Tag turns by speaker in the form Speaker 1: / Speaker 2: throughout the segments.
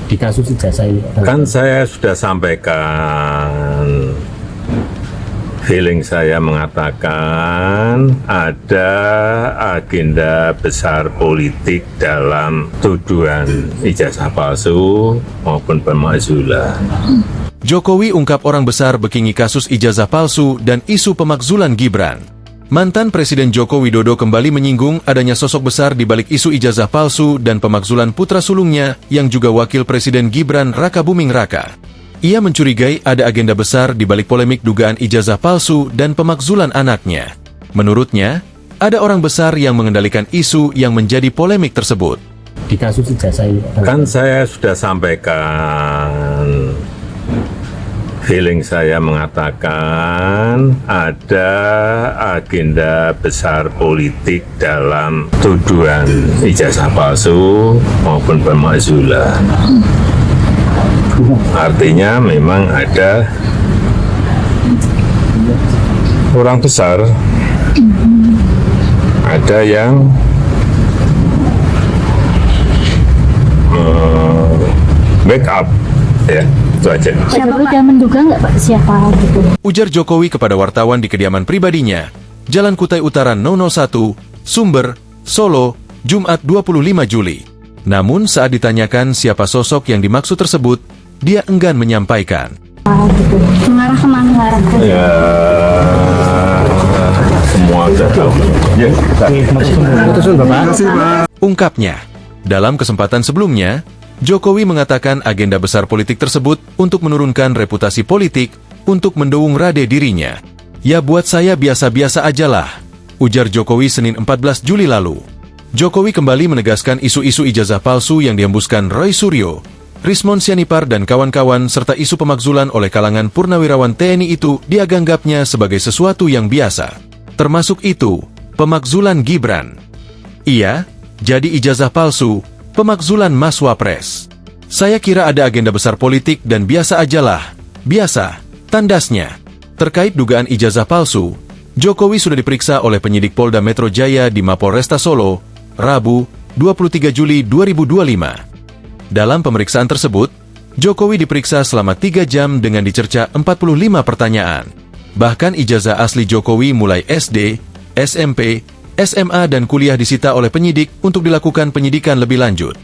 Speaker 1: di kasus ijazah ini?
Speaker 2: Kan saya sudah sampaikan, feeling saya mengatakan ada agenda besar politik dalam tuduhan ijazah palsu maupun pemakzulan.
Speaker 3: Jokowi ungkap orang besar bekingi kasus ijazah palsu dan isu pemakzulan Gibran. Mantan Presiden Joko Widodo kembali menyinggung adanya sosok besar di balik isu ijazah palsu dan pemakzulan putra sulungnya yang juga Wakil Presiden Gibran Rakabuming Raka. Ia mencurigai ada agenda besar di balik polemik dugaan ijazah palsu dan pemakzulan anaknya. Menurutnya, ada orang besar yang mengendalikan isu yang menjadi polemik tersebut.
Speaker 1: Di kasus ijazah ini?
Speaker 2: Kan saya sudah sampaikan, feeling saya mengatakan ada agenda besar politik dalam tuduhan ijazah palsu maupun pemakzulan. Artinya memang ada orang besar, ada yang backup, ya. Itu aja.
Speaker 4: Siapa udah menduga nggak Pak siapa gitu?
Speaker 3: Ujar Jokowi kepada wartawan di kediaman pribadinya, Jalan Kutai Utara 001, Sumber, Solo, Jumat 25 Juli. Namun saat ditanyakan siapa sosok yang dimaksud tersebut, dia enggan menyampaikan.
Speaker 4: Gitu. Mengarah kemana? Mengarah ke
Speaker 2: Ya, semua sudah tahu. Ya,
Speaker 3: Ungkapnya, dalam kesempatan sebelumnya, Jokowi mengatakan agenda besar politik tersebut untuk menurunkan reputasi politik untuk mendukung rade dirinya. Ya buat saya biasa-biasa ajalah, ujar Jokowi Senin 14 Juli lalu. Jokowi kembali menegaskan isu-isu ijazah palsu yang dihembuskan Roy Suryo, Rismon Sianipar dan kawan-kawan serta isu pemakzulan oleh kalangan purnawirawan TNI itu dianggapnya sebagai sesuatu yang biasa. Termasuk itu, pemakzulan Gibran. Iya, jadi ijazah palsu, pemakzulan Mas Wapres. Saya kira ada agenda besar politik dan biasa ajalah. Biasa, tandasnya. Terkait dugaan ijazah palsu, Jokowi sudah diperiksa oleh penyidik Polda Metro Jaya di Mapolresta Solo, Rabu, 23 Juli 2025. Dalam pemeriksaan tersebut, Jokowi diperiksa selama 3 jam dengan dicerca 45 pertanyaan. Bahkan ijazah asli Jokowi mulai SD, SMP, SMA dan kuliah disita oleh penyidik untuk dilakukan penyidikan lebih lanjut.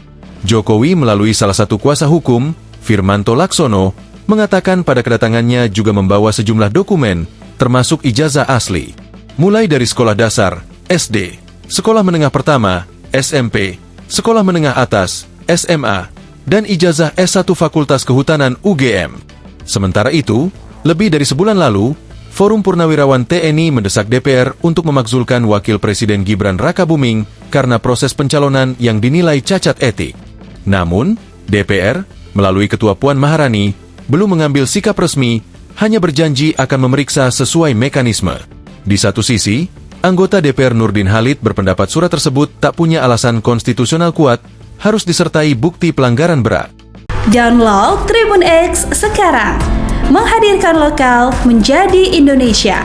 Speaker 3: Jokowi melalui salah satu kuasa hukum, Firmanto Laksono, mengatakan pada kedatangannya juga membawa sejumlah dokumen, termasuk ijazah asli. Mulai dari sekolah dasar, SD, sekolah menengah pertama, SMP, sekolah menengah atas, SMA, dan ijazah S1 Fakultas Kehutanan UGM. Sementara itu, lebih dari sebulan lalu, Forum Purnawirawan TNI mendesak DPR untuk memakzulkan Wakil Presiden Gibran Rakabuming karena proses pencalonan yang dinilai cacat etik. Namun, DPR, melalui Ketua Puan Maharani, belum mengambil sikap resmi, hanya berjanji akan memeriksa sesuai mekanisme. Di satu sisi, anggota DPR Nurdin Halid berpendapat surat tersebut tak punya alasan konstitusional kuat, harus disertai bukti pelanggaran berat.
Speaker 5: Download Tribun X sekarang. Menghadirkan lokal menjadi Indonesia.